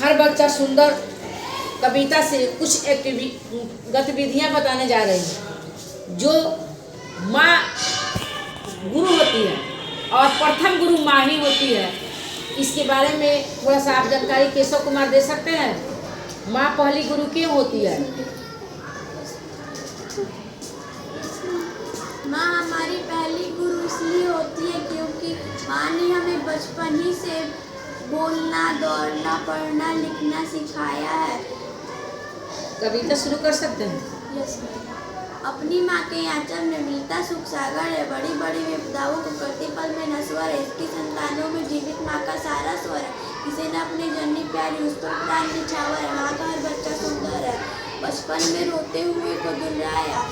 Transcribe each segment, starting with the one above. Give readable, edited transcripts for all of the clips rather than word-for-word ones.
हर बच्चा सुंदर कविता से कुछ गतिविधियां बताने जा रही हैं जो माँ गुरु होती है और प्रथम गुरु माँ ही होती है। इसके बारे में थोड़ा सा आप जानकारी केशव कुमार दे सकते हैं? माँ पहली गुरु क्यों होती है? माँ हमारी पहली गुरु इसलिए होती है क्योंकि माँ ने हमें बचपन ही से बोलना, दौड़ना, पढ़ना, लिखना सिखाया है। कविता शुरू कर सकते हैं? यस। अपनी माँ के आंचल में मिलता सुख सागर है, बड़ी बड़ी विपदाओं को करती पल में नश्वर है। इसकी संतानों में जीवित माँ का सारा स्वर है, किसी ने अपनी जननी प्यारी उस पर प्राण निछावर है। माँ का हर बच्चा सुंदर है, बचपन में रोते हुए को दुलाया,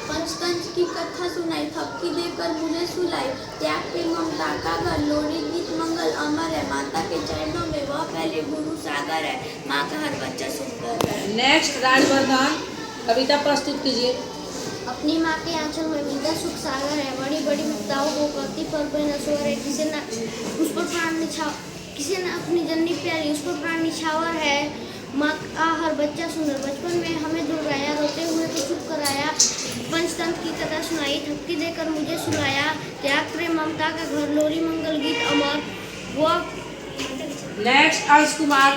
पंचतंत्र की कथा सुनाई, थपकी देकर मुझे सुलाई, त्याग पे ममता का घर, लोरी गीत मंगल अमर है। माता के चरणों में वह पहले गुरु सागर है, माँ का हर बच्चा सुंदर है। नेक्स्ट राजवर्धन कविता प्रस्तुत कीजिए। अपनी माँ के आंचल में मिलता सुख सागर है, बड़ी बड़ी विपदाओं को करती पल पर नश्वर है। किसी ने उस पर प्राण निछावर, किसी ने अपनी जननी प्यारी उस पर प्राण निछावर है। माँ का हर बच्चा सुंदर, बचपन में हमें दुलाया, रोते हुए को चुप कराया, पंचतंत्र की कथा सुनाई, थपकी देकर मुझे सुलाया, त्याग प्रेम ममता का घर, लोरी मंगल गीत अमर। वह नेक्स्ट आयुष कुमार।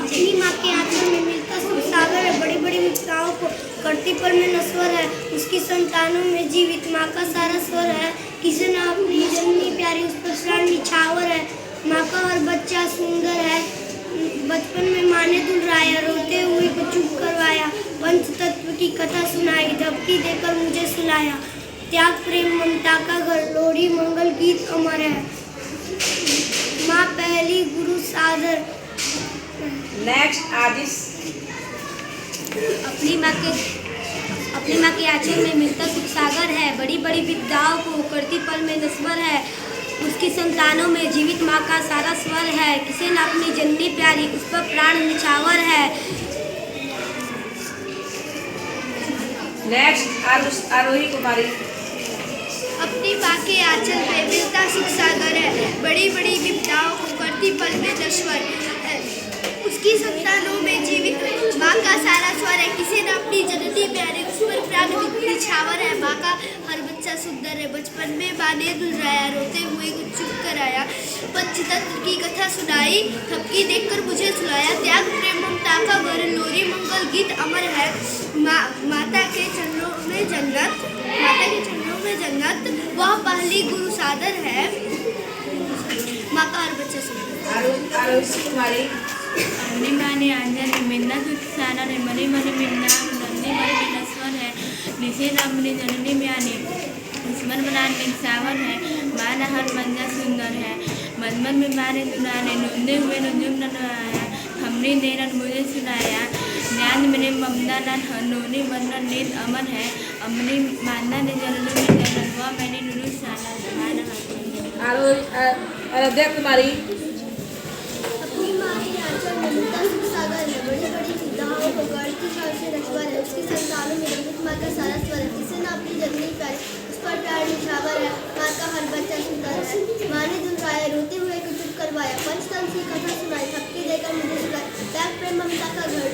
अपनी माँ के आंचल में मिलता सुख सागर है, बड़ी बड़ी विपदाओं को करती पल में नश्वर है। उसकी संतानों में जीवित माँ का सारा स्वर है, किसी ने अपनी जननी प्यारी उस पर प्राण निछावर है। माँ का हर बच्चा सुंदर है, बचपन में माँ ने दुलाया, रोते हुए को चुप करवाया, पंचतत्व की कथा सुनाई, धपकी देकर मुझे सुलाया, त्याग प्रेम ममता का घर, लोरी मंगल गीत अमर है। माँ पहली गुरु सागर। नेक्स्ट आदिश। अपनी माँ के आंचल में मिलता सुख सागर है, बड़ी बड़ी विपदाओं को करती पल में नश्वर है। उसकी संतानों में जीवित माँ का सारा स्वर है, किसी ने अपनी जननी प्यारी उस पर प्राण निछावर है। नेक्स्ट आरोही कुमारी। अपनी माँ के आंचल में मिलता सुख सागर है, बड़ी बड़ी विपदाओं को करती पल में नश्वर है। उसकी संतानों में जीवित माँ का सारा स्वर है, किसी ने अपनी जननी प्यारी उस पर प्राण निछावर है। माँ का हर बच्चा सुंदर है, बचपन में माँ ने दुलाया, रोते हुए को चुप कराया, पंचतंत्र की कथा सुनाई, थपकी देकर मुझे सुलाया, त्याग प्रेम ममता का घर, लोरी मंगल गीत अमर है। माता के चरणों में जन्नत, माता के चरणों में जन्नत, वह पहली गुरु सागर है, माँ का हर बच्चा सुंदर। आरोही कुमारी। अपनी माँ ने आंचल में मिलना सुख सागर है, मनी मनी मिलना नंदी मनी नश्वर है। निशे अपनी जननी में आने दुश्मन बनाने सावन है, माँ ना हर मंजा सुंदर है, मनमन में माने दुलाने, नूंदे हुए नुजुम नया, हमने देना मुझे सुनाया, ज्ञान मेरे ममदा नन नूनी वंदन नीत अमन है। अपनी माना ने जननों में जन्म हुआ, मैंने नुनु साला जमाना आराध्या कुमारी। अपनी माँ के आंचल में मिलता सुख सागर है, बड़ी बड़ी विपदाओं को करती पल से नश्वर है। उसकी संतानों में जीवित माँ का सारा स्वर है, किसी ने अपनी जननी प्यारी उस पर प्राण निछावर है। माँ का हर बच्चा सुंदर है, माँ ने दुलाया, रोते हुए को चुप करवाया, पंचतंत्र की कथा सुनाई, थपकी देकर मुझे सुलाया, त्याग प्रेम ममता का घर,